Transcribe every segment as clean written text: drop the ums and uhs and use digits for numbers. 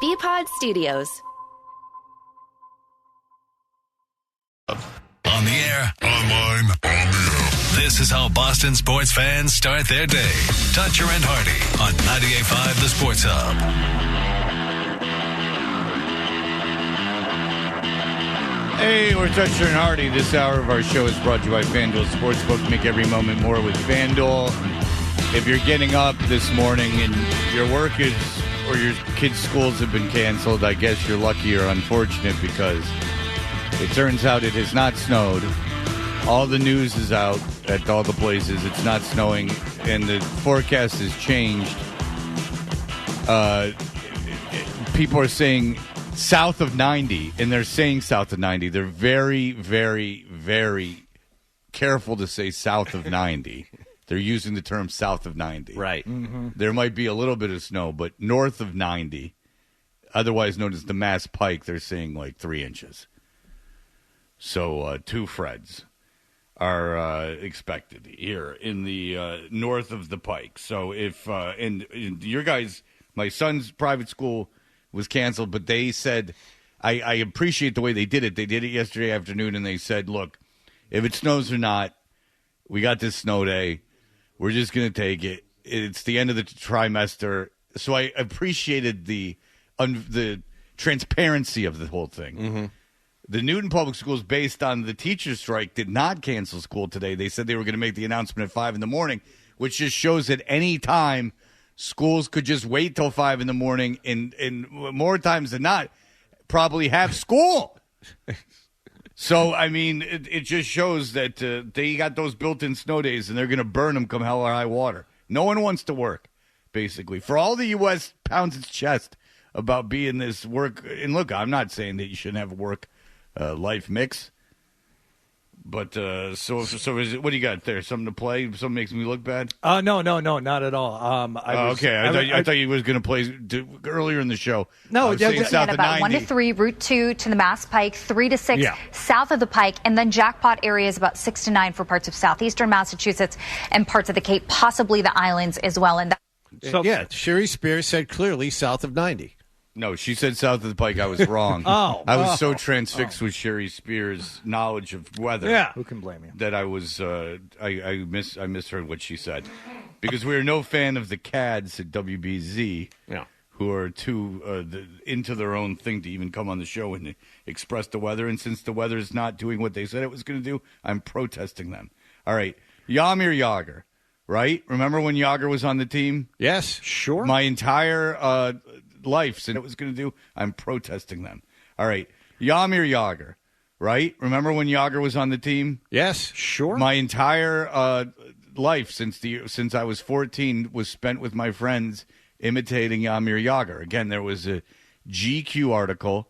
BPod Studios. On the air, online, on the air. This is how Boston sports fans start their day. Dutcher and Hardy on 98.5 The Sports Hub. Hey, we're Dutcher and Hardy. This hour of our show is brought to you by FanDuel Sportsbook. Make every moment more with FanDuel. If you're getting up this morning and your work is or your kids' schools have been canceled, I guess you're lucky or unfortunate because it turns out it has not snowed. All the news is out at all the places. It's not snowing, and the forecast has changed. People are saying south of 90, and they're saying south of 90. They're very, very, very careful to say south of 90. They're using the term south of 90. Right. Mm-hmm. There might be a little bit of snow, but north of 90, otherwise known as the Mass Pike, they're saying like 3 inches. So 2 Freds are expected here in the north of the Pike. So if and your guys, my son's private school was canceled, but they said, I appreciate the way they did it. They did it yesterday afternoon, and they said, look, if it snows or not, we got this snow day. We're just going to take it. It's the end of the trimester. So I appreciated the transparency of the whole thing. Mm-hmm. The Newton Public Schools, based on the teacher's strike, did not cancel school today. They said they were going to make the announcement at 5 in the morning, which just shows that any time schools could just wait till 5 in the morning and more times than not probably have school. So, I mean, it just shows that they got those built-in snow days and they're going to burn them come hell or high water. No one wants to work, basically. For all the U.S. pounds its chest about being this work, and look, I'm not saying that you shouldn't have a work life mix. But so is it, what do you got there? Something to play? Something makes me look bad? No, not at all. Okay, I thought you was going to play earlier in the show. No, at about 1 to 3, Route 2 to the Mass Pike, 3 to 6 south of the Pike, and then jackpot areas about 6 to 9 for parts of southeastern Massachusetts and parts of the Cape, possibly the islands as well. And Sherry Spears said clearly south of 90. No, she said south of the Pike. I was wrong. I was so transfixed with Sherry Spears' knowledge of weather. Yeah, who can blame you? That I was, I misheard what she said, because we are no fan of the cads at WBZ, who are too into their own thing to even come on the show and express the weather. And since the weather is not doing what they said it was going to do, I'm protesting them. All right, Jaromir Jagr, right? Remember when Jagr was on the team? Yes, sure. My entire life and it was going to do, I'm protesting them. All right, Jaromir Jagr, right? Remember when Jagr was on the team? Yes, sure. My entire life since I was 14 was spent with my friends imitating Jaromir Jagr. Again, there was a GQ article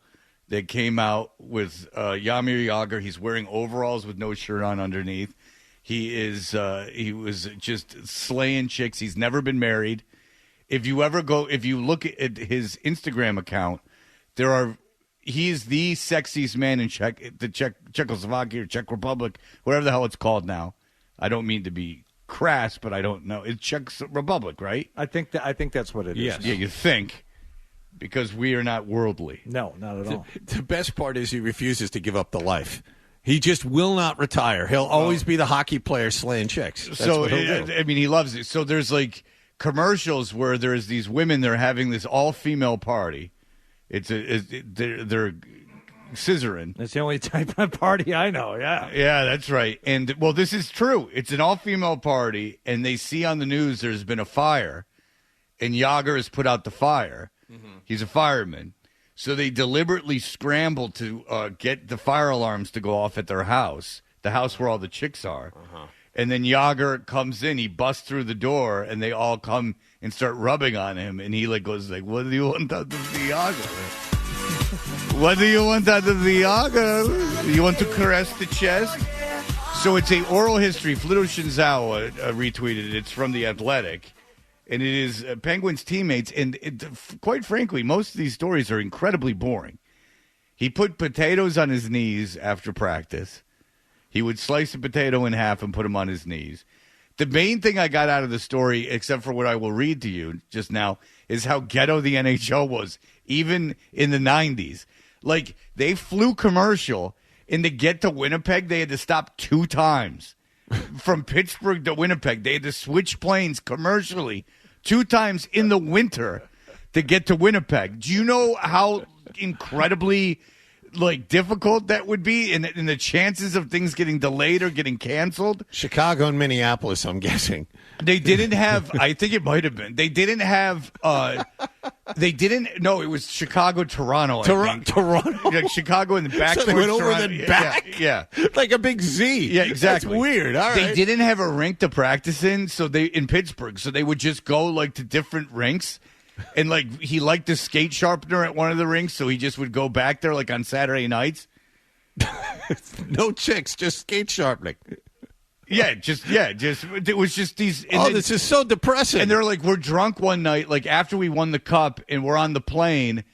that came out with Jaromir Jagr. He's wearing overalls with no shirt on underneath. He was just slaying chicks. He's never been married. If you look at his Instagram account, he's the sexiest man in Czechoslovakia or Czech Republic, whatever the hell it's called now. I don't mean to be crass, but I don't know. It's Czech Republic, right? I think that's what it is. Yes. Yeah, you think, because we are not worldly. No, not at all. The best part is he refuses to give up the life. He just will not retire. He'll always be the hockey player slaying chicks. That's what he'll do. I mean, he loves it. So there's like commercials where there's these women, they're having this all-female party. They're scissoring. That's the only type of party I know, yeah. Yeah, that's right. And, well, this is true. It's an all-female party, and they see on the news there's been a fire, and Jagr has put out the fire. Mm-hmm. He's a fireman. So they deliberately scramble to get the fire alarms to go off at their house, the house where all the chicks are. Uh-huh. And then Jagr comes in, he busts through the door, and they all come and start rubbing on him. And he goes, what do you want out of the Jagr? What do you want out of the Jagr? You want to caress the chest? So it's a oral history. Fluto Shinzawa retweeted it. It's from The Athletic. And it is Penguins teammates. And quite frankly, most of these stories are incredibly boring. He put potatoes on his knees after practice. He would slice a potato in half and put them on his knees. The main thing I got out of the story, except for what I will read to you just now, is how ghetto the NHL was, even in the 90s. Like, they flew commercial, and to get to Winnipeg, they had to stop 2 times. From Pittsburgh to Winnipeg, they had to switch planes commercially 2 times in the winter to get to Winnipeg. Do you know how incredibly difficult that would be, and the chances of things getting delayed or getting canceled? Chicago and Minneapolis, I'm guessing. They didn't have, I think it might have been. They didn't have, no, it was Chicago, Toronto. Toronto? Like Chicago and back. So they went over then back? Yeah. Like a big Z. Yeah, exactly. That's weird. All right. They didn't have a rink to practice in, in Pittsburgh, so they would just go to different rinks. And he liked the skate sharpener at one of the rinks, so he just would go back there on Saturday nights. No chicks, just skate sharpening. It was just these. This is so depressing. And they're we're drunk one night, after we won the cup, and we're on the plane,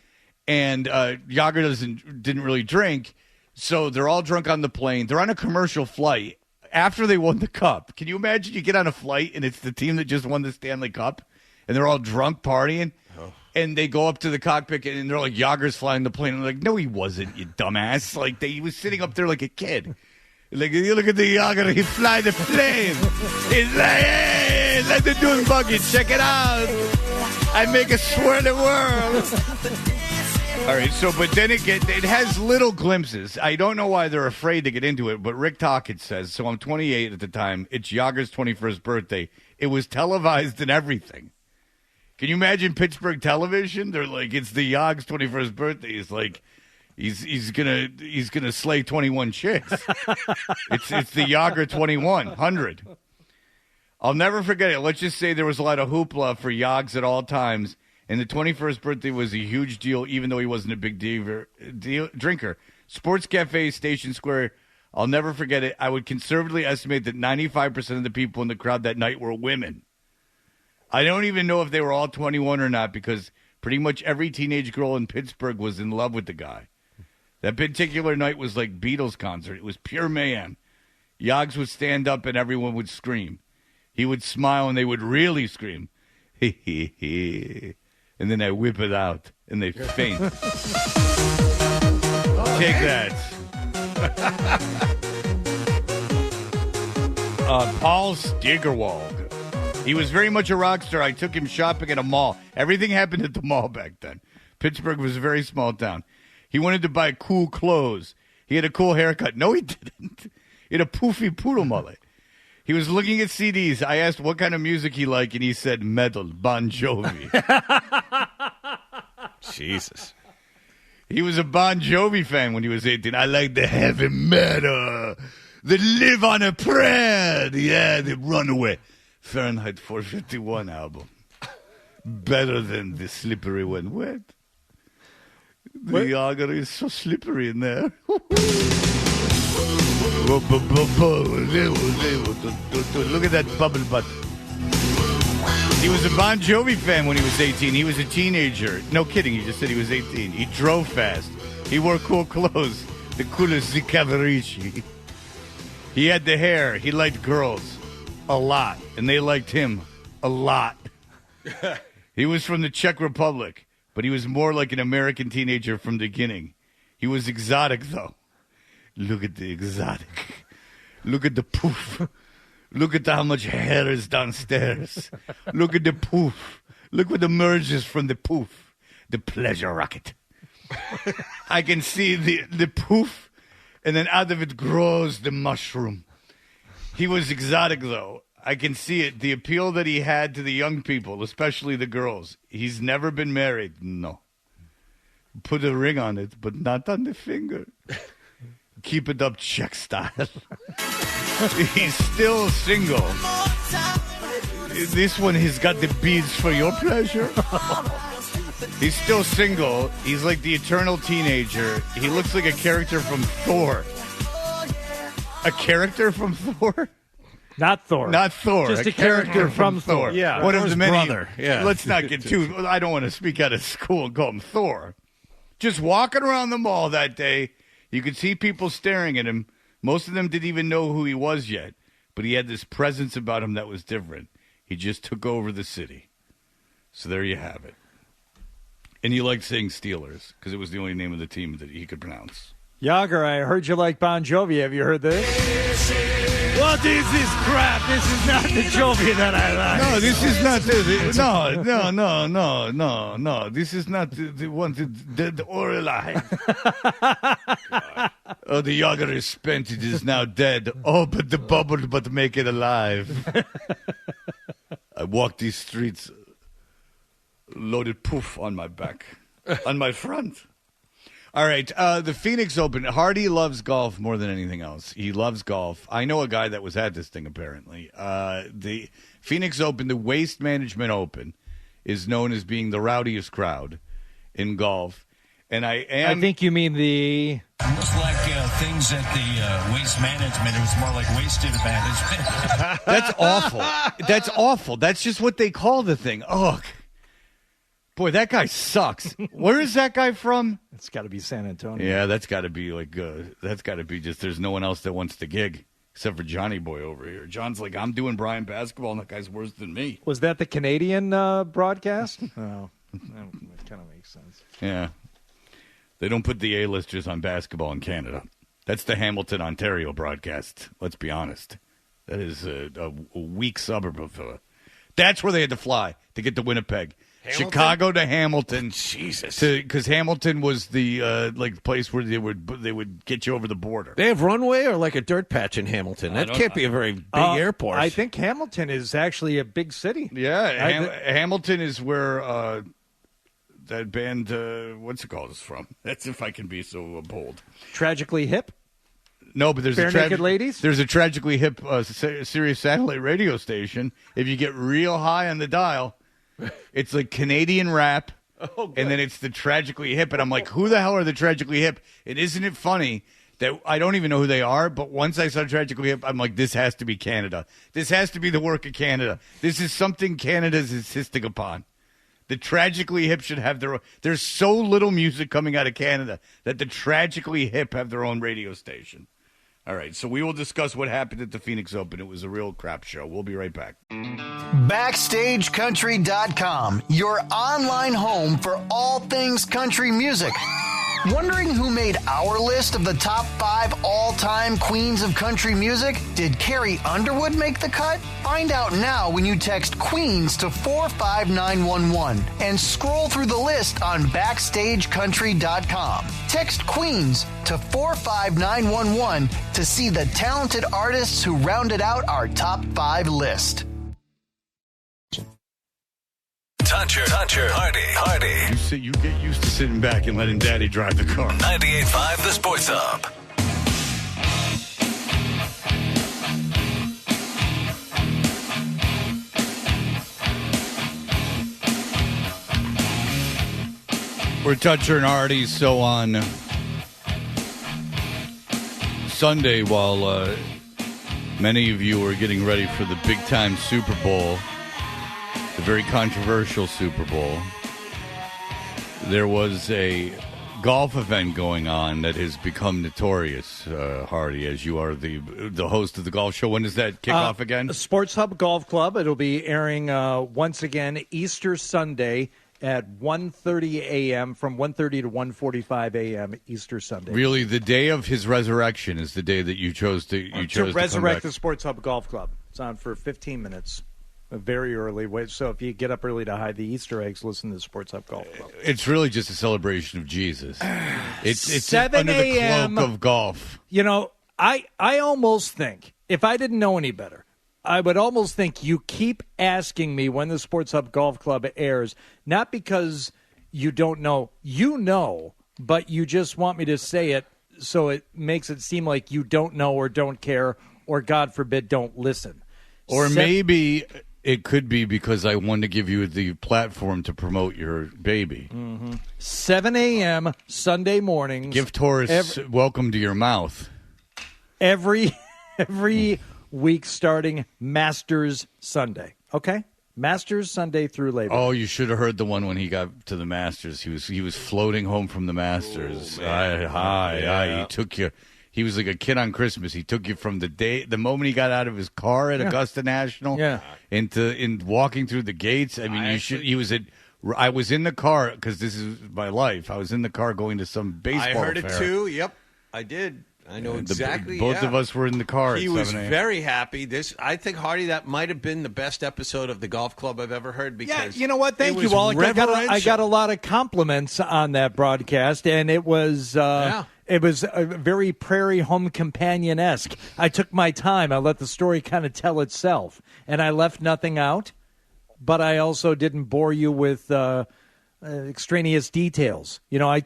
and Jagr didn't really drink, so they're all drunk on the plane. They're on a commercial flight after they won the cup. Can you imagine? You get on a flight and it's the team that just won the Stanley Cup, and they're all drunk partying. Oh. And they go up to the cockpit, and they're Jagr's flying the plane. And they're no, he wasn't, you dumbass. He was sitting up there like a kid. You look at the Jagr, he fly the plane. He's hey, let the dune buggy, check it out. I make a swirly world. All right, but then it has little glimpses. I don't know why they're afraid to get into it, but Rick Tocchet says, so I'm 28 at the time. It's Jagr's 21st birthday. It was televised and everything. Can you imagine Pittsburgh television? They're it's the Jag's 21st birthday. He's gonna slay 21 chicks. It's the Jagr 2100. I'll never forget it. Let's just say there was a lot of hoopla for Jags at all times, and the 21st birthday was a huge deal, even though he wasn't a big drinker. Sports Cafe, Station Square. I'll never forget it. I would conservatively estimate that 95% of the people in the crowd that night were women. I don't even know if they were all 21 or not, because pretty much every teenage girl in Pittsburgh was in love with the guy. That particular night was like Beatles concert. It was pure mayhem. Jags would stand up and everyone would scream. He would smile and they would really scream. He, he. And then I whip it out and they faint. Take that. Paul Steigerwald. He was very much a rock star. I took him shopping at a mall. Everything happened at the mall back then. Pittsburgh was a very small town. He wanted to buy cool clothes. He had a cool haircut. No, he didn't. He had a poofy poodle mullet. He was looking at CDs. I asked what kind of music he liked, and he said metal, Bon Jovi. Jesus. He was a Bon Jovi fan when he was 18. I like the heavy metal. They live on a prayer. Yeah, they run away. Fahrenheit 451 album. Better than the Slippery When Wet. The Jagr is so slippery in there. Look at that bubble butt. He was a Bon Jovi fan when he was 18. He was a teenager. No kidding, he just said he was 18. He drove fast. He wore cool clothes. The coolest Cavarici. He had the hair. He liked girls a lot. And they liked him a lot. He was from the Czech Republic, but he was more like an American teenager from the beginning. He was exotic, though. Look at the exotic. Look at the poof. Look at how much hair is downstairs. Look at the poof. Look what emerges from the poof. The pleasure rocket. I can see the poof, and then out of it grows the mushroom. He was exotic, though. I can see it. The appeal that he had to the young people, especially the girls. He's never been married. No. Put a ring on it, but not on the finger. Keep it up Czech style. He's still single. This one, he's got the beads for your pleasure. He's still single. He's like the eternal teenager. He looks like a character from Thor. A character from Thor? Not Thor. Not Thor. Just a character from Thor. Yeah. One of the many. Brother. Yeah. Let's not get too... I don't want to speak out of school and call him Thor. Just walking around the mall that day, you could see people staring at him. Most of them didn't even know who he was yet, but he had this presence about him that was different. He just took over the city. So there you have it. And you liked saying Steelers because it was the only name of the team that he could pronounce. Jagr, I heard you like Bon Jovi. Have you heard this? What is this crap? This is not the Jovi that I like. No, this is not no. This is not the one dead or alive. Oh, the Jagr is spent. It is now dead. Oh, but the bubble, but make it alive. I walk these streets, loaded poof on my back, on my front. All right, the Phoenix Open. Hardy loves golf more than anything else. He loves golf. I know a guy that was at this thing, apparently. The Phoenix Open, the Waste Management Open, is known as being the rowdiest crowd in golf. And I think you mean the... It was like things at the Waste Management. It was more like wasted management. That's awful. That's awful. That's just what they call the thing. Ugh. Boy, that guy sucks. Where is that guy from? It's got to be San Antonio. Yeah, that's got to be that's got to be just there's no one else that wants to gig except for Johnny Boy over here. John's like, I'm doing Brian basketball, and that guy's worse than me. Was that the Canadian broadcast? Oh, that kind of makes sense. Yeah. They don't put the A-listers on basketball in Canada. That's the Hamilton, Ontario broadcast. Let's be honest. That is a weak suburb of that's where they had to fly to get to Winnipeg. Hamilton? Chicago to Hamilton. Jesus. Because Hamilton was the place where they would get you over the border. They have runway or like a dirt patch in Hamilton? That can't be a very big airport. I think Hamilton is actually a big city. Yeah, Hamilton is where that band, what's it called, is from. That's if I can be so bold. Tragically Hip? No, but there's Naked Ladies? There's a Tragically Hip Sirius satellite radio station. If you get real high on the dial, it's like Canadian rap, and then it's the Tragically Hip. And I'm like, who the hell are the Tragically Hip? And isn't it funny that I don't even know who they are, but once I saw Tragically Hip, I'm like, this has to be Canada. This has to be the work of Canada. This is something Canada's insisting upon. The Tragically Hip should have their own. There's so little music coming out of Canada that the Tragically Hip have their own radio station. All right, so we will discuss what happened at the Phoenix Open. It was a real crap show. We'll be right back. BackstageCountry.com, your online home for all things country music. Wondering who made our list of the top 5 all-time queens of country music? Did Carrie Underwood make the cut? Find out now when you text Queens to 45911 and scroll through the list on BackstageCountry.com. Text Queens to 45911 to see the talented artists who rounded out our top 5 list. Toucher, Hardy. You get used to sitting back and letting Daddy drive the car. 98.5 The Sports Hub. We're Toucher and Hardy, so on Sunday, while many of you are getting ready for the big-time Super Bowl, the very controversial Super Bowl, there was a golf event going on that has become notorious, Hardy, as you are the host of the golf show. When does that kick off again? Sports Hub Golf Club. It'll be airing once again Easter Sunday at 1:30 a.m. from 1:30 to 1:45 a.m. Easter Sunday. Really, the day of his resurrection is the day that you chose to resurrect the Sports Hub Golf Club. It's on for 15 minutes. Very early. So if you get up early to hide the Easter eggs, listen to the Sports Hub Golf Club. It's really just a celebration of Jesus. It's 7 under the cloak of golf. You know, I almost think, if I didn't know any better, I would almost think you keep asking me when the Sports Hub Golf Club airs, not because you don't know. You know, but you just want me to say it so it makes it seem like you don't know or don't care or, God forbid, don't listen. Or maybe it could be because I want to give you the platform to promote your baby. 7 a.m. Sunday mornings. Gift horse, welcome to your mouth. Every week starting Masters Sunday. Okay? Masters Sunday through Labor. Oh, you should have heard the one when he got to the Masters. He was floating home from the Masters. He took you. He was like a kid on Christmas. He took you from the moment he got out of his car at Augusta National into walking through the gates. I mean, he was at I was in the car because this is my life. I was in the car going to some baseball I heard fair. it too. Yep, I did. I know exactly. Both of us were in the car. He at was 7 a.m. very happy. I think, Hardy, that might have been the best episode of the Golf Club I've ever heard. Because you know what? Thank it you, was Wallach. I got a lot of compliments on that broadcast, and it was it was very Prairie Home Companion-esque. I took my time. I let the story kind of tell itself, and I left nothing out, but I also didn't bore you with extraneous details. You know, I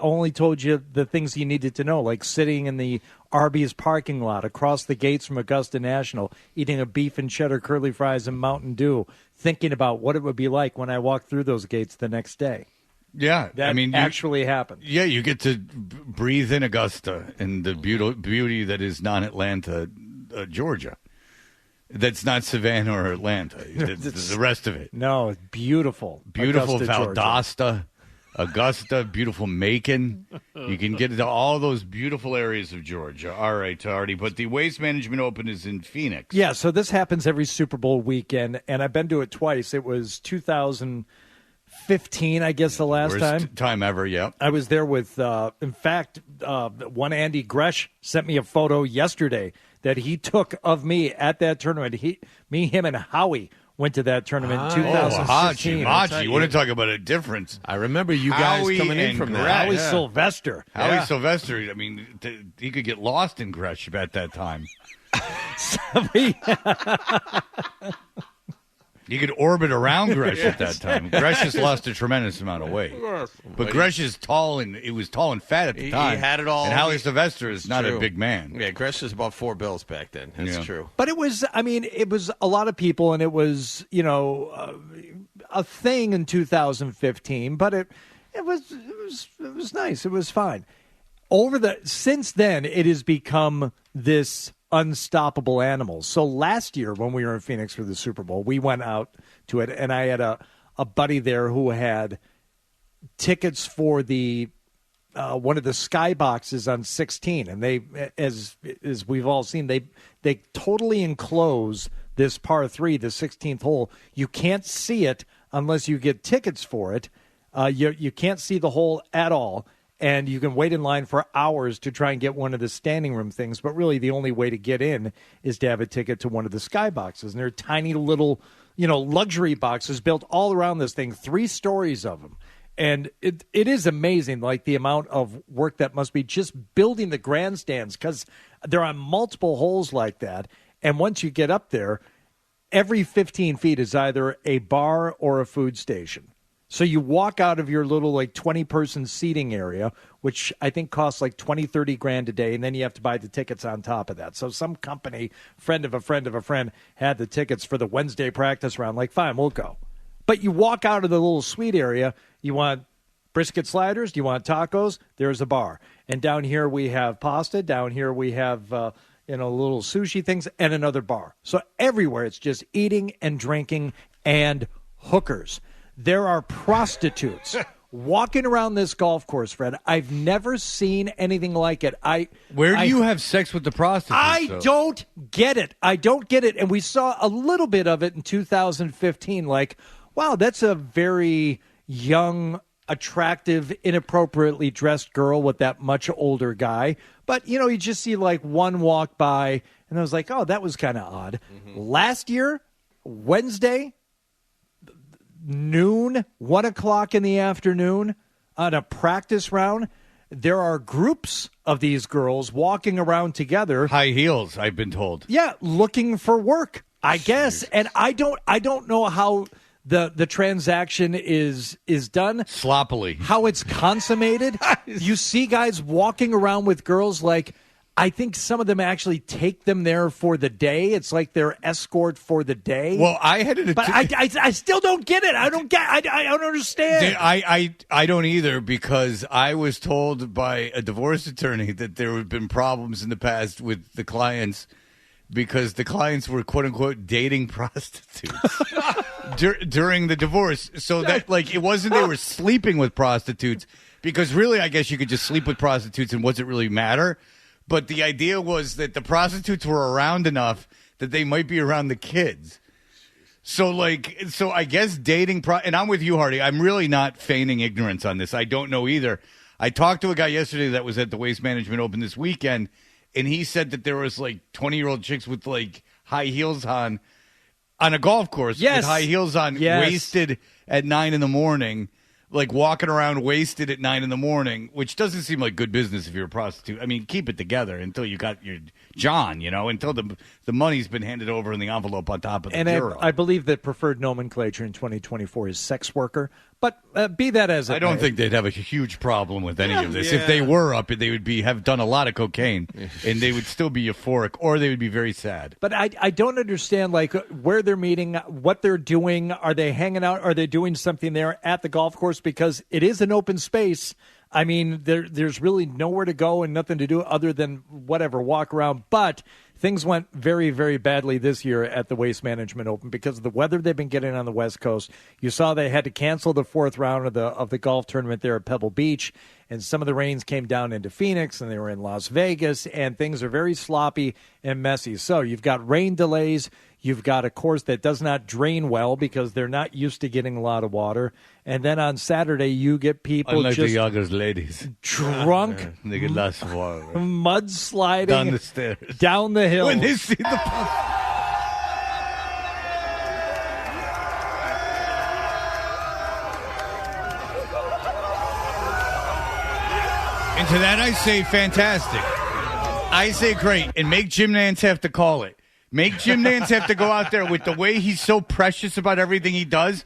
only told you the things you needed to know, like sitting in the Arby's parking lot across the gates from Augusta National, eating a beef and cheddar curly fries and Mountain Dew, thinking about what it would be like when I walked through those gates the next day. Yeah, that actually happened. Yeah, you get to breathe in Augusta and the beauty that is non-Atlanta, Georgia. That's not Savannah or Atlanta. The rest of it. No, it's beautiful. Beautiful Augusta, Valdosta, Augusta, beautiful Macon. You can get into all those beautiful areas of Georgia. All right, Tardy. But the Waste Management Open is in Phoenix. Yeah, so this happens every Super Bowl weekend, and I've been to it twice. It was 2015, I guess, the last time ever, yeah. I was there with, in fact, one Andy Gresh sent me a photo yesterday that he took of me at that tournament. Him, and Howie went to that tournament in 2016. Hachi. You want to talk about a difference. I remember you guys Howie coming in from that. Howie Sylvester. Howie Sylvester, I mean, he could get lost in Gresh at that time. You could orbit around Gresh at that time. Gresh has lost a tremendous amount of weight. But Gresh is tall, and he was tall and fat at the time. He had it all. And Howie Sylvester is not a big man. Yeah, Gresh was about $4 back then. That's true. But it was a lot of people, and it was, a thing in 2015, but it was nice. It was fine. Since then, it has become this unstoppable animal. So last year when we were in Phoenix for the Super Bowl, we went out to it, and I had a buddy there who had tickets for the one of the sky boxes on 16, and they, as we've all seen, they totally enclose this par 3, the 16th hole. You can't see it unless you get tickets for it. You can't see the hole at all. And you can wait in line for hours to try and get one of the standing room things. But really, the only way to get in is to have a ticket to one of the sky boxes. And they're tiny little, luxury boxes built all around this thing, 3 stories of them. And it is amazing, like the amount of work that must be just building the grandstands, because they're on multiple holes like that. And once you get up there, every 15 feet is either a bar or a food station. So you walk out of your little 20-person seating area, which I think costs $20-30 a day, and then you have to buy the tickets on top of that. So some company, friend of a friend of a friend, had the tickets for the Wednesday practice round. Fine, we'll go. But you walk out of the little suite area, you want brisket sliders, do you want tacos? There's a bar. And down here we have pasta. Down here we have little sushi things and another bar. So everywhere it's just eating and drinking and hookers. There are prostitutes walking around this golf course, Fred. I've never seen anything like it. Where do you have sex with the prostitutes? I don't get it. And we saw a little bit of it in 2015. Wow, that's a very young, attractive, inappropriately dressed girl with that much older guy. But, you just see one walk by, and I was like, oh, that was kind of odd. Mm-hmm. Last year, Wednesday, noon, 1 o'clock in the afternoon, on a practice round, there are groups of these girls walking around together. High heels, I've been told. Yeah, looking for work, I guess. And I don't know how the transaction is done. Sloppily. How it's consummated. You see guys walking around with girls I think some of them actually take them there for the day. It's like their escort for the day. Well, I headed but I still don't get it. I don't understand. I don't either, because I was told by a divorce attorney that there have been problems in the past with the clients because the clients were, quote unquote, dating prostitutes during the divorce. So that it wasn't they were sleeping with prostitutes, because really I guess you could just sleep with prostitutes and what's it really matter? But the idea was that the prostitutes were around enough that they might be around the kids. So I guess dating, and I'm with you, Hardy. I'm really not feigning ignorance on this. I don't know either. I talked to a guy yesterday that was at the Waste Management Open this weekend, and he said that there was 20-year-old chicks with high heels on a golf course with high heels on, wasted at 9 a.m, walking around wasted at 9 a.m, which doesn't seem like good business if you're a prostitute. I mean, keep it together until you got your John, until the money's been handed over in the envelope on top of the bureau. I believe that preferred nomenclature in 2024 is sex worker. But be that as it I don't may. think they'd have a huge problem with any of this. If they were up, they would have done a lot of cocaine, and they would still be euphoric, or they would be very sad. But I don't understand where they're meeting, what they're doing. Are they hanging out? Are they doing something there at the golf course? Because it is an open space. I mean, there's really nowhere to go and nothing to do other than walk around. But things went very, very badly this year at the Waste Management Open because of the weather they've been getting on the West Coast. You saw they had to cancel the fourth round of the golf tournament there at Pebble Beach, and some of the rains came down into Phoenix, and they were in Las Vegas, and things are very sloppy and messy. So you've got rain delays. You've got a course that does not drain well because they're not used to getting a lot of water. And then on Saturday, you get people unlike just the Jagr's ladies, drunk, they get lots of water, mudsliding down the stairs, down the hill. When they see the And to that I say fantastic. I say great. And make Jim Nantz have to call it. Make Jim Nantz have to go out there with the way he's so precious about everything he does.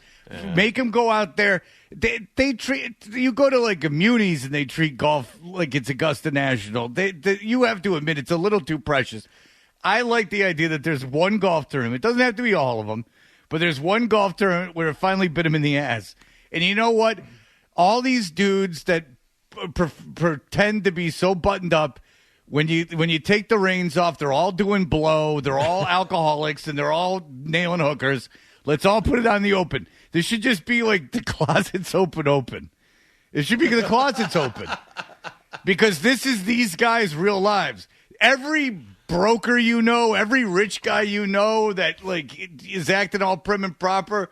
Make him go out there. They treat you go to a Muni's and they treat golf like it's Augusta National. You have to admit it's a little too precious. I like the idea that there's one golf tournament. It doesn't have to be all of them, but there's one golf tournament where it finally bit him in the ass. And you know what? All these dudes that pretend to be so buttoned up. When you take the reins off, they're all doing blow. They're all alcoholics, and they're all nailing hookers. Let's all put it on the open. This should just be the closet's open. It should be the closet's open. Because this is these guys' real lives. Every broker every rich guy that is acting all prim and proper,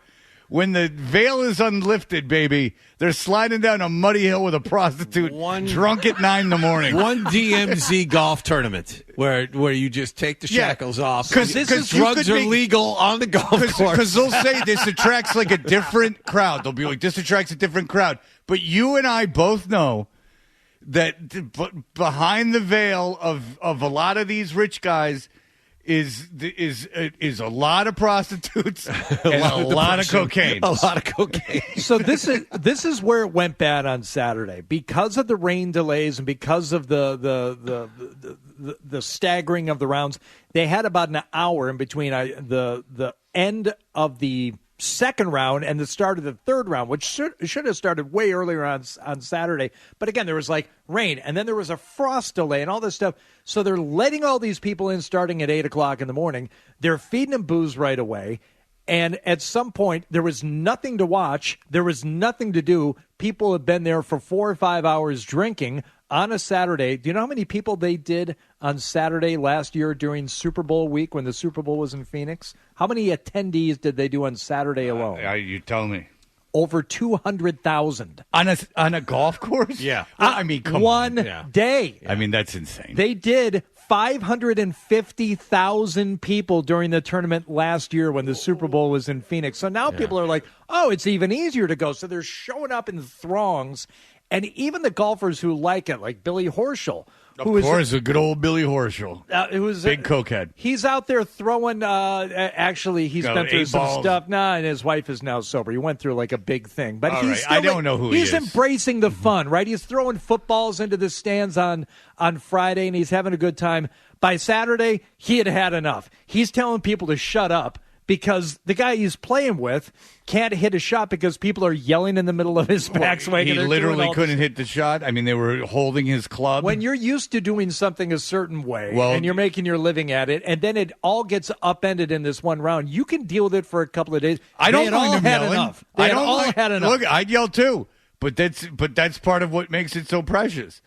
when the veil is unlifted, baby, they're sliding down a muddy hill with a prostitute drunk at 9 a.m. One DMZ golf tournament where you just take the shackles off. Because drugs are legal on the golf course. Because they'll say this attracts a different crowd. They'll be like, this attracts a different crowd. But you and I both know that behind the veil of a lot of these rich guys is a lot of prostitutes and a lot of cocaine. A lot of cocaine. So this is where it went bad on Saturday because of the rain delays and because of the staggering of the rounds. They had about an hour in between the end of the second round and the start of the third round, which should have started way earlier on Saturday. But again, there was rain, and then there was a frost delay and all this stuff. So they're letting all these people in starting at 8 o'clock in the morning. They're feeding them booze right away. And at some point, there was nothing to watch. There was nothing to do. People have been there for 4 or 5 hours drinking on a Saturday. Do you know how many people they did on Saturday last year during Super Bowl week when the Super Bowl was in Phoenix? How many attendees did they do on Saturday alone? You tell me. Over 200,000 on a golf course. Yeah, I mean, come one on. day. I mean, that's insane. They did 550,000 people during the tournament last year when the Super Bowl was in Phoenix. So now people are like, oh, it's even easier to go. So they're showing up in throngs, and even the golfers who like it, like Billy Horschel. Of course, a good old Billy Horschel. Big cokehead. He's out there throwing, actually, he's been through some stuff. And his wife is now sober. He went through a big thing. But I don't know who he is. He's embracing the fun, right? He's throwing footballs into the stands on Friday, and he's having a good time. By Saturday, he had enough. He's telling people to shut up because the guy he's playing with can't hit a shot because people are yelling in the middle of his backswing. He literally couldn't hit the shot. I mean, they were holding his club. When you're used to doing something a certain way and you're making your living at it, and then it all gets upended in this one round, you can deal with it for a couple of days. I don't mind them yelling. Enough. They all had enough. Look, I'd yell too, but that's part of what makes it so precious.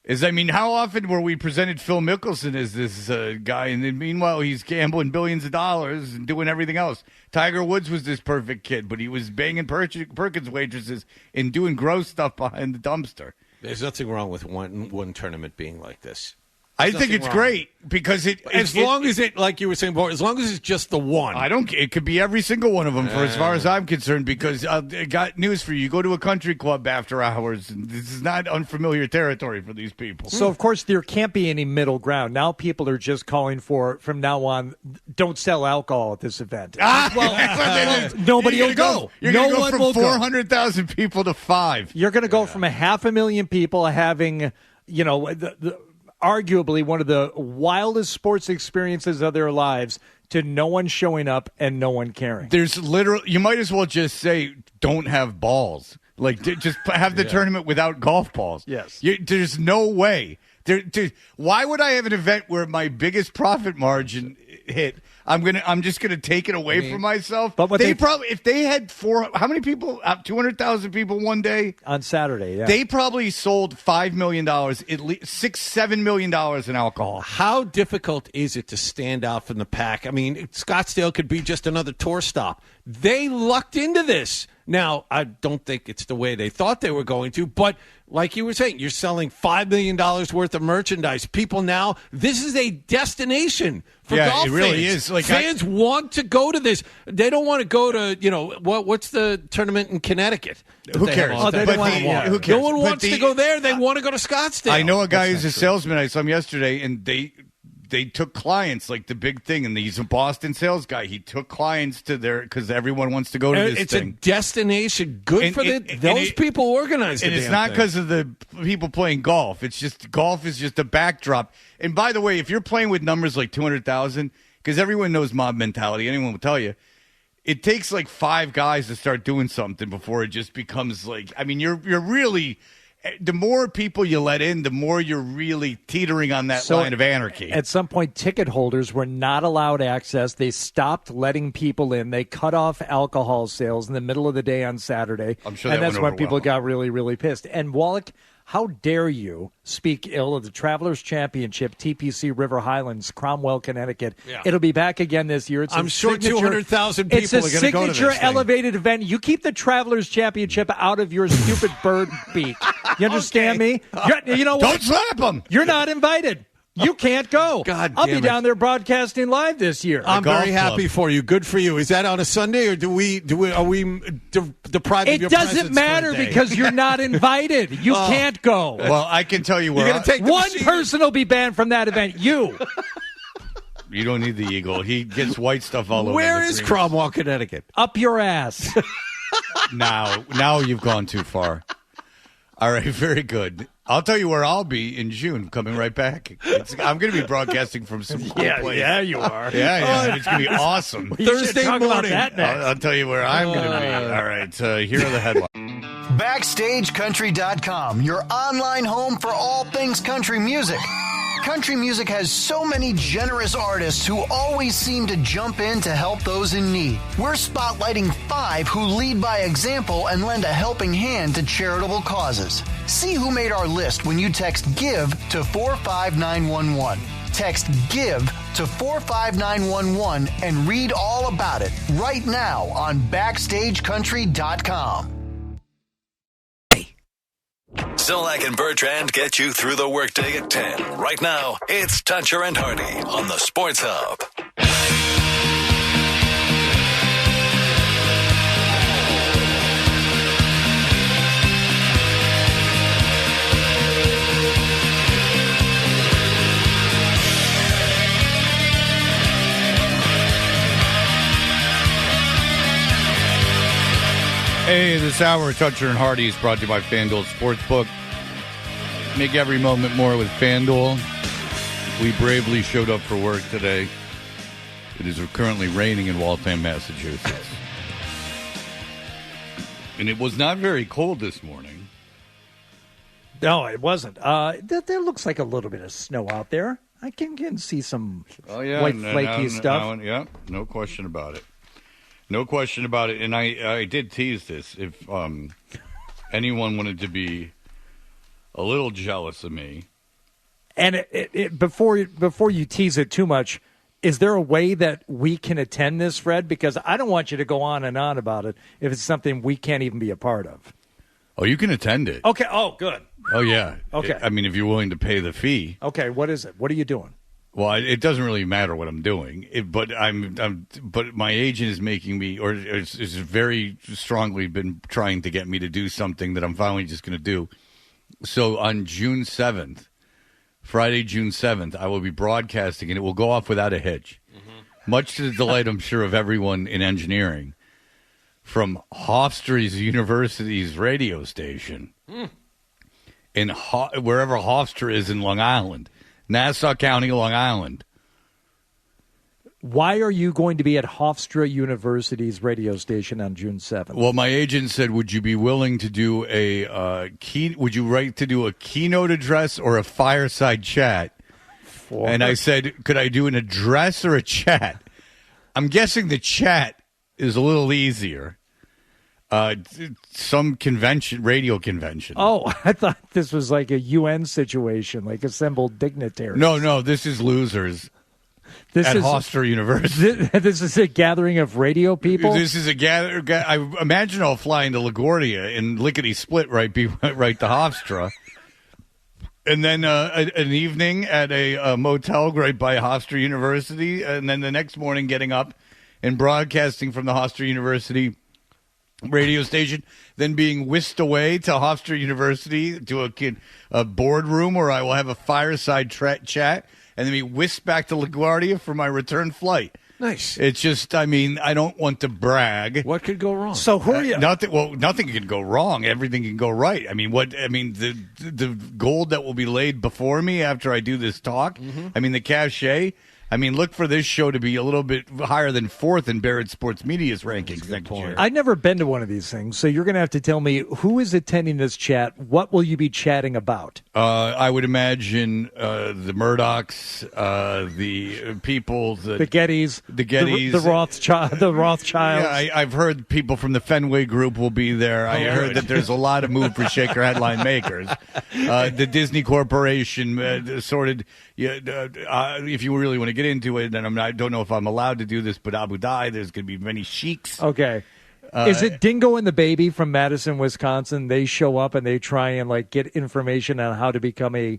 How often were we presented Phil Mickelson as this guy, and then meanwhile he's gambling billions of dollars and doing everything else. Tiger Woods was this perfect kid, but he was banging Perkins waitresses and doing gross stuff behind the dumpster. There's nothing wrong with one tournament being like this. I think it's great because as long as like you were saying before, as long as it's just the one. It could be every single one of them as far as I'm concerned, because I got news for you. You go to a country club after hours, and this is not unfamiliar territory for these people. So, of course, there can't be any middle ground. Now people are just calling for, from now on, don't sell alcohol at this event. Nobody will go. You're going to go from 400,000 people to 5. You're going to go from 500,000 people having, arguably one of the wildest sports experiences of their lives to no one showing up and no one caring. There's literally, you might as well just say, don't have balls. Like, just have the tournament without golf balls. Yes. There's no way. Why would I have an event where my biggest profit margin hit? I'm just gonna take it away from myself. But if they had how many people? 200,000 people one day on Saturday. Yeah, they probably sold $5 million, at least $6-7 million in alcohol. How difficult is it to stand out from the pack? I mean, Scottsdale could be just another tour stop. They lucked into this. Now, I don't think it's the way they thought they were going to, but like you were saying, you're selling $5 million worth of merchandise. People now, this is a destination for golf fans. It really is. Like fans want to go to this. They don't want to go to, what's the tournament in Connecticut? Who cares? Who cares? No one wants to go there. They want to go to Scottsdale. I know a guy who's a salesman. I saw him yesterday, and they took clients, like the big thing, and he's a Boston sales guy. He took clients to there because everyone wants to go to this it's thing. It's a destination. Good for those people organizing it. And it's not because of the people playing golf. It's just golf is just a backdrop. And by the way, if you're playing with numbers like 200,000, because everyone knows mob mentality, anyone will tell you, it takes like 5 guys to start doing something before it just becomes like, you're really... The more people you let in, the more you're really teetering on that line of anarchy. At some point, ticket holders were not allowed access. They stopped letting people in. They cut off alcohol sales in the middle of the day on Saturday. I'm sure and that that's when people got really, really pissed. And Wallach, how dare you speak ill of the Travelers Championship, TPC River Highlands, Cromwell, Connecticut. Yeah. It'll be back again this year. I'm sure 200,000 people are going to go to this It's a signature elevated event. You keep the Travelers Championship out of your stupid bird beak. You understand me? You know what? Don't slap them. You're not invited. You can't go. God I'll damn be down there broadcasting live this year. I'm very happy for you. Good for you. Is that on a Sunday, or are we deprived of your presence? It doesn't matter because you're not invited. You can't go. Well, I can tell you where. You're gonna take one person will be banned from that event. You. You don't need the eagle. He gets white stuff all over. Where is Cromwell, Connecticut? Up your ass. Now you've gone too far. All right, very good. I'll tell you where I'll be in June, coming right back. I'm going to be broadcasting from some cool place. Yeah, you are. Yeah, it's going to be awesome. Thursday morning. I'll tell you where I'm going to be. All right, here are the headlines. BackstageCountry.com, your online home for all things country music. Country music has so many generous artists who always seem to jump in to help those in need. We're spotlighting 5 who lead by example and lend a helping hand to charitable causes. See who made our list when you text GIVE to 45911. Text GIVE to 45911 and read all about it right now on BackstageCountry.com. Zolak and Bertrand get you through the workday at 10. Right now, it's Toucher and Hardy on the Sports Hub. Hey, this hour, Toucher and Hardy is brought to you by FanDuel Sportsbook. Make every moment more with FanDuel. We bravely showed up for work today. It is currently raining in Waltham, Massachusetts. And it was not very cold this morning. No, it wasn't. There looks like a little bit of snow out there. I can see some white flaky stuff. No question about it. No question about it. And I did tease this. If anyone wanted to be a little jealous of me, And before you tease it too much, is there a way that we can attend this, Fred? Because I don't want you to go on and on about it if it's something we can't even be a part of. Oh, you can attend it. Okay. Oh, good. Oh, yeah. Okay. I mean, if you're willing to pay the fee. Okay. What is it? What are you doing? Well, it doesn't really matter what I'm doing, but but my agent is making me, or is very strongly been trying to get me to do something that I'm finally just going to do. So on June 7th, Friday, June 7th, I will be broadcasting, and it will go off without a hitch, much to the delight, I'm sure, of everyone in engineering, from Hofstra University's radio station in wherever Hofstra is in Long Island, Nassau County, Long Island. Why are you going to be at Hofstra University's radio station on June 7th? Well, my agent said, would you be willing to do would you like to do a keynote address or a fireside chat? And I said, could I do an address or a chat? I'm guessing the chat is a little easier. Some convention, radio convention. Oh, I thought this was like a UN situation, like assembled dignitaries. No, this is losers. This at is Hofstra University. This is a gathering of radio people? This is a gather. I imagine I'll fly into LaGuardia and lickety-split right to Hofstra. And then an evening at a motel right by Hofstra University. And then the next morning getting up and broadcasting from the Hofstra University radio station, then being whisked away to Hofstra University to a boardroom where I will have a fireside chat, and then be whisked back to LaGuardia for my return flight. Nice. It's just, I mean, I don't want to brag. What could go wrong? So who are you? Nothing can go wrong. Everything can go right. I mean, the gold that will be laid before me after I do this talk. Mm-hmm. I mean, the cachet. I mean, look for this show to be a little bit higher than fourth in Barrett Sports Media's rankings next year. I've never been to one of these things, so you're going to have to tell me who is attending this chat. What will you be chatting about? I would imagine the Murdochs, the people, the Gettys, the Rothschilds. Yeah, I've heard people from the Fenway Group will be there. I heard that there's a lot of move for Shaker headline makers. The Disney Corporation sorted. If you really want to get into it, then I don't know if I'm allowed to do this, but Abu Dhabi, there's going to be many sheiks. Okay. Is it Dingo and the Baby from Madison, Wisconsin? They show up and they try and get information on how to become a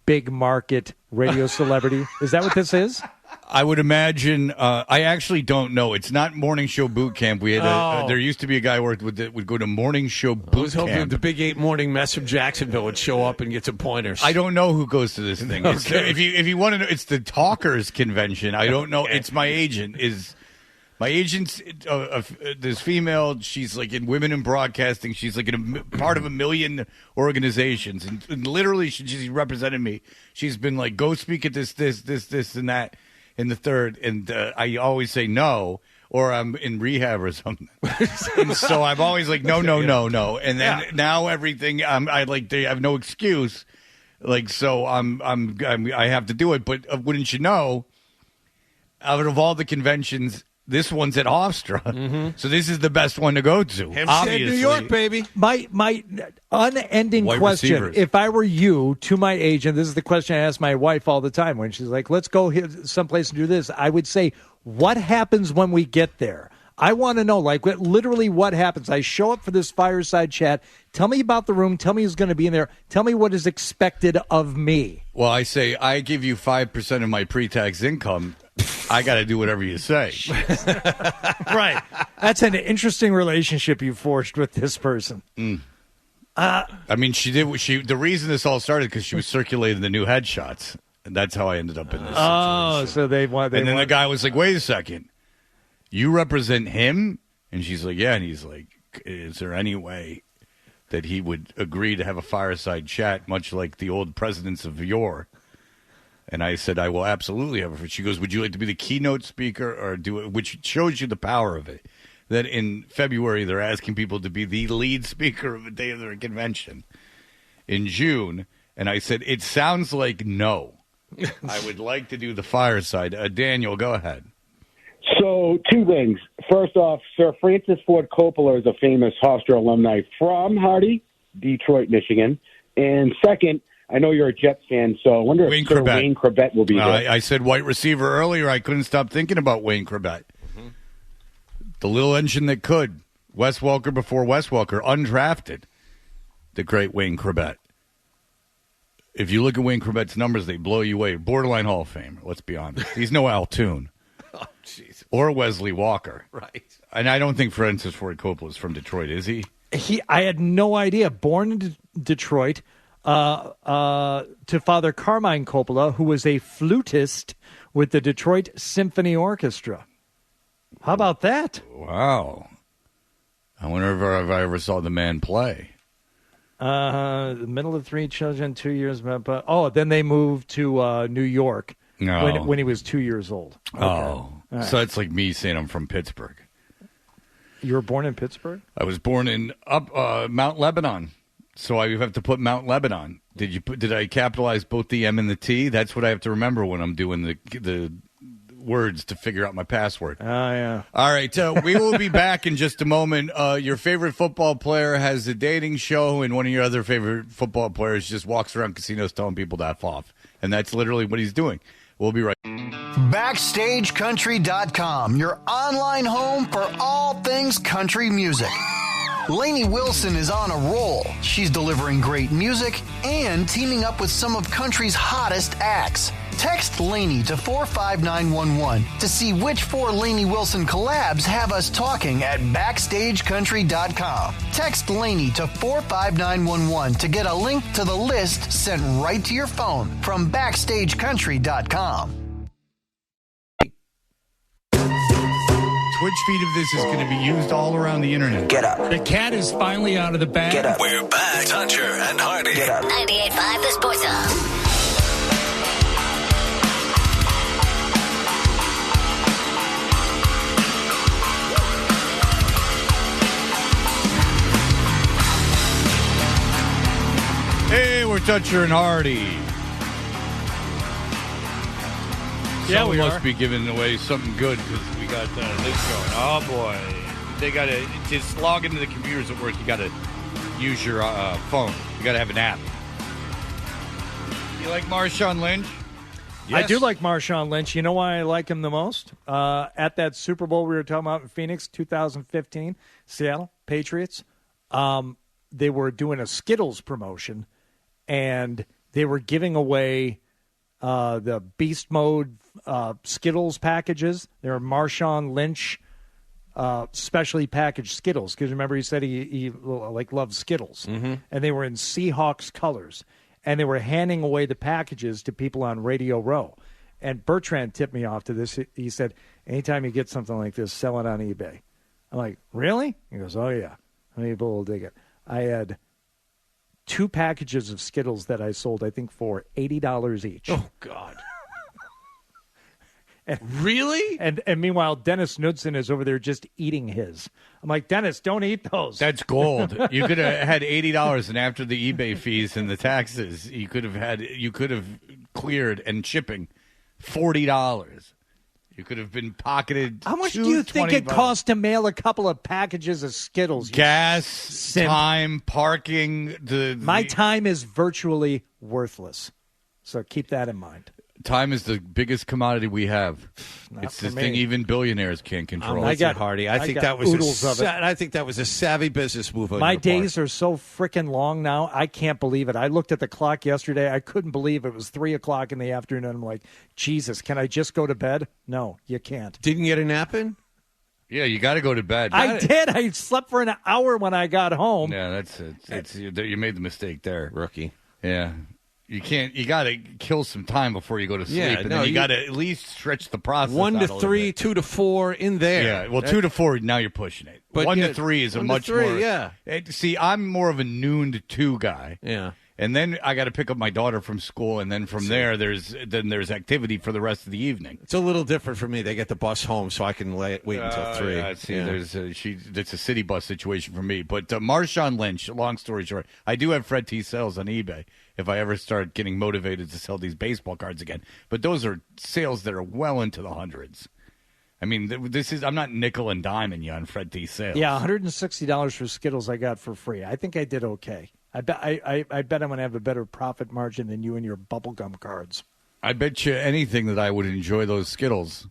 big market radio celebrity. Is that what this is? I would imagine. I actually don't know. It's not morning show boot camp. We had there used to be a guy who would go to morning show boot camp. I was hoping the Big 8 morning mess from Jacksonville would show up and get some pointers. I don't know who goes to this thing. Okay. If you want to know, it's the Talkers Convention. I don't know. Okay. It's my agent. My agent's this female. She's in women in broadcasting. She's part of 1 million organizations, and literally she's represented me. She's been go speak at this, and that. In the third, and I always say no, or I'm in rehab or something. And so I'm always no. And then now everything, they have no excuse. So I have to do it. But wouldn't you know, out of all the conventions, this one's at Hofstra. Mm-hmm. So this is the best one to go to. Hempstead, New York, baby. My unending White question, receivers. if I were you, to my agent, this is the question I ask my wife all the time when she's like, let's go here someplace and do this. I would say, what happens when we get there? I want to know, literally what happens. I show up for this fireside chat. Tell me about the room. Tell me who's going to be in there. Tell me what is expected of me. Well, I say, I give you 5% of my pre-tax income. I got to do whatever you say. Right. That's an interesting relationship you forged with this person. Mm. I mean, the reason this all started because she was circulating the new headshots, and that's how I ended up in this situation. Oh, so then the guy was like, "Wait a second, you represent him?" And she's like, "Yeah." And he's like, "Is there any way that he would agree to have a fireside chat, much like the old presidents of yore?" And I said, I will absolutely have it. She goes, would you like to be the keynote speaker or do it? Which shows you the power of it. That in February, they're asking people to be the lead speaker of a day of their convention. In June, and I said, it sounds like no. I would like to do the fireside. Daniel, go ahead. So, two things. First off, Sir Francis Ford Coppola is a famous Hofstra alumni from Hardy, Detroit, Michigan. And second, I know you're a Jets fan, so I wonder if Sir Wayne Corbett will be there. I said white receiver earlier. I couldn't stop thinking about Wayne Corbett. Mm-hmm. The little engine that could. Wes Welker before Wes Welker, undrafted. The great Wayne Corbett. If you look at Wayne Corbett's numbers, they blow you away. Borderline Hall of Fame, let's be honest. He's no Al Toon. Oh, Jesus. Or Wesley Walker. Right. And I don't think Francis Ford Coppola is from Detroit, is he? I had no idea. Born in Detroit to Father Carmine Coppola, who was a flutist with the Detroit Symphony Orchestra. How about that? Wow. I wonder if I ever saw the man play. The middle of 3 children, 2 years. But then they moved to New York when he was 2 years old. Okay. Oh, right. So it's like me saying I'm from Pittsburgh. You were born in Pittsburgh? I was born in Mount Lebanon, so I have to put Mount Lebanon. Did I capitalize both the M and the T? That's what I have to remember when I'm doing the words to figure out my password. Oh, yeah. All right, we will be back in just a moment. Your favorite football player has a dating show, and one of your other favorite football players just walks around casinos telling people to F off. And that's literally what he's doing. We'll be right back. BackstageCountry.com, your online home for all things country music. Lainey Wilson is on a roll. She's delivering great music and teaming up with some of country's hottest acts. Text Lainey to 45911 to see which 4 Lainey Wilson collabs have us talking at BackstageCountry.com. Text Lainey to 45911 to get a link to the list sent right to your phone from BackstageCountry.com. Twitch feed of this is going to be used all around the internet. Get up. The cat is finally out of the bag. Get up. We're back. Toucher and Hardy. Get up. 98.5 The Sports Hub. Hey, we're Toucher and Hardy. Yeah, we must are. be giving away something good because we got this going. Oh, boy. They got to just log into the computers at work. You got to use your phone. You got to have an app. You like Marshawn Lynch? Yes. I do like Marshawn Lynch. You know why I like him the most? At that Super Bowl we were talking about in Phoenix, 2015, Seattle Patriots, they were doing a Skittles promotion, and they were giving away the Beast Mode Skittles packages. They were Marshawn Lynch specially packaged Skittles, because remember he said he loved Skittles, and they were in Seahawks colors, and they were handing away the packages to people on Radio Row. And Bertrand tipped me off to this. He said, anytime you get something like this, sell it on eBay. I'm like, really? He goes, oh yeah, how many people will dig it? I had 2 packages of Skittles that I sold, I think, for $80 each. Oh, God. And, really? And meanwhile, Dennis Knudsen is over there just eating his. I'm like, Dennis, don't eat those. That's gold. You could have had $80, and after the eBay fees and the taxes, you could have cleared and shipping $40. You could have been pocketed. How much do you think it costs to mail a couple of packages of Skittles? Gas, time, parking. My time is virtually worthless. So keep that in mind. Time is the biggest commodity we have. Not it's for the me. thing even billionaires can't control. I got Hardy. I think that was a savvy business move. My days are so freaking long now. I can't believe it. I looked at the clock yesterday. I couldn't believe it was 3:00 in the afternoon. I'm like, Jesus, can I just go to bed? No, you can't. Didn't get a nap in? Yeah, you got to go to bed. I did. I slept for an hour when I got home. Yeah, that's it. You made the mistake there, rookie. Yeah. You can't. You got to kill some time before you go to sleep, and then you got to at least stretch the process. 1 to 3, 2 to 4 in there. Yeah, well, 2 to 4. Now you're pushing it. But 1 to 3 is a much more. Yeah. See, I'm more of a noon to 2 guy. Yeah. And then I got to pick up my daughter from school, and then from there, there's activity for the rest of the evening. It's a little different for me. They get the bus home, so I can wait until 3. Yeah, see, it's a city bus situation for me. But Marshawn Lynch, long story short, I do have Fred T. sales on eBay if I ever start getting motivated to sell these baseball cards again. But those are sales that are well into the hundreds. I mean, I'm not nickel and diming you on Fred T. sales. Yeah, $160 for Skittles I got for free. I think I did okay. I bet I'm going to have a better profit margin than you and your bubblegum cards. I bet you anything that I would enjoy those Skittles.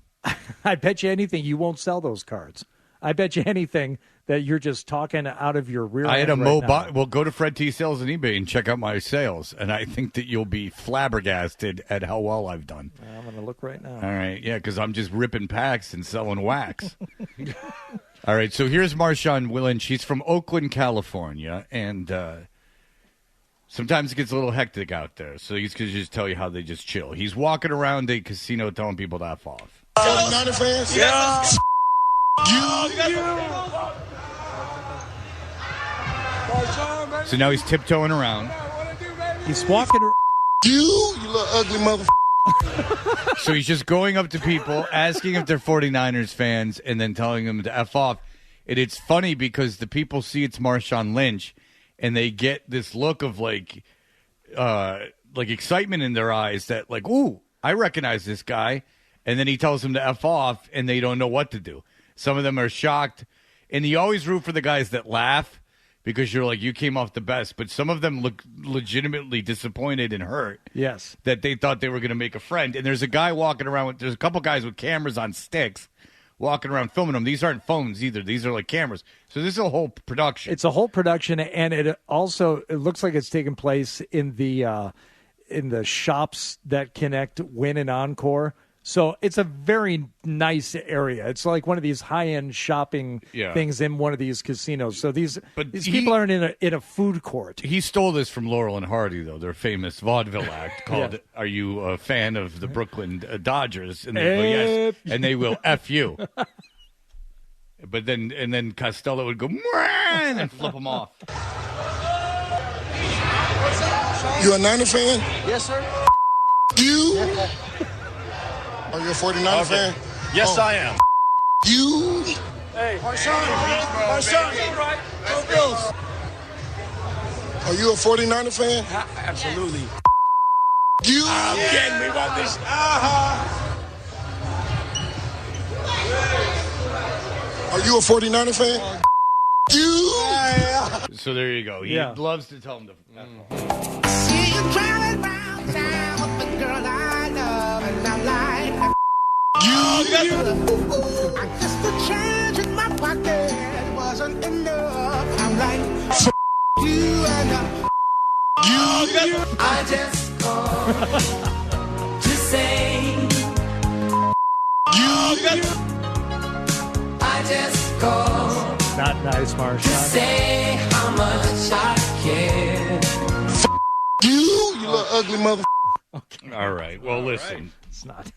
I bet you anything you won't sell those cards. I bet you anything that you're just talking out of your rear end. I had a right Well, go to Fred T Sales on eBay and check out my sales, and I think that you'll be flabbergasted at how well I've done. I'm going to look right now. All right, yeah, because I'm just ripping packs and selling wax. All right, so here's Marshawn Lynch. She's from Oakland, California, and sometimes it gets a little hectic out there, so he's going to just tell you how they just chill. He's walking around a casino telling people to F off. 49er fans? Yeah. So now he's tiptoeing around. He's walking around. You little ugly motherfucker. So he's just going up to people, asking if they're 49ers fans, and then telling them to F off. And it's funny because the people see it's Marshawn Lynch, and they get this look of like excitement in their eyes that like, ooh, I recognize this guy. And then he tells them to F off, and they don't know what to do. Some of them are shocked. And you always root for the guys that laugh because you're like, you came off the best. But some of them look legitimately disappointed and hurt. Yes. That they thought they were going to make a friend. And there's a guy walking around. There's a couple guys with cameras on sticks walking around filming them. These aren't phones either. These are like cameras. So this is a whole production. It's a whole production, and it looks like it's taking place in the shops that connect Wynn and Encore. So it's a very nice area. It's like one of these high-end shopping things in one of these casinos. So these people aren't in a food court. He stole this from Laurel and Hardy, though, their famous vaudeville act called "Are You a Fan of the Brooklyn Dodgers?" And they go, yes, and they will F you. But then Costello would go and then flip them off. You a Niner fan? Yes, sir. You? Are you a 49er fan? Yes, I am. You? Hey, my son. Go Bills. Are you a 49er fan? Absolutely. You? Again, we want this. Are you a 49er fan? You? So there you go. He loves to tell them to. See you driving around town with the girl I love, and I'm like, I guess the change in my pocket wasn't enough. I'm like, you and I just called to say I just called not nice, Marshawn. to say how much I care. You little ugly mother. Okay. All right. Well, listen. It's not.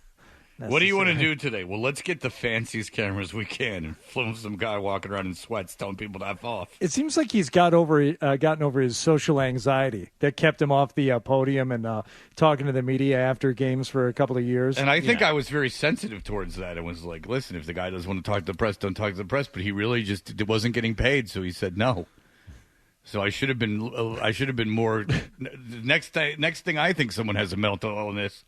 What do you want to do today? Well, let's get the fanciest cameras we can and film some guy walking around in sweats telling people to F off. It seems like he's gotten over his social anxiety that kept him off the podium and talking to the media after games for a couple of years. And I think I was very sensitive towards that. I was like, listen, if the guy doesn't want to talk to the press, don't talk to the press. But he really just wasn't getting paid, so he said no. So I should have been more. Next thing I think someone has a mental illness.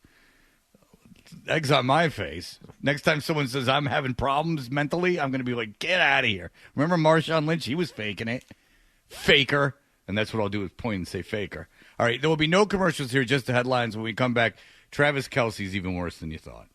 Eggs on my face. Next time someone says I'm having problems mentally, I'm going to be like, get out of here. Remember Marshawn Lynch? He was faking it. Faker. And that's what I'll do is point and say faker. All right, there will be no commercials here, just the headlines. When we come back, Travis Kelce's even worse than you thought.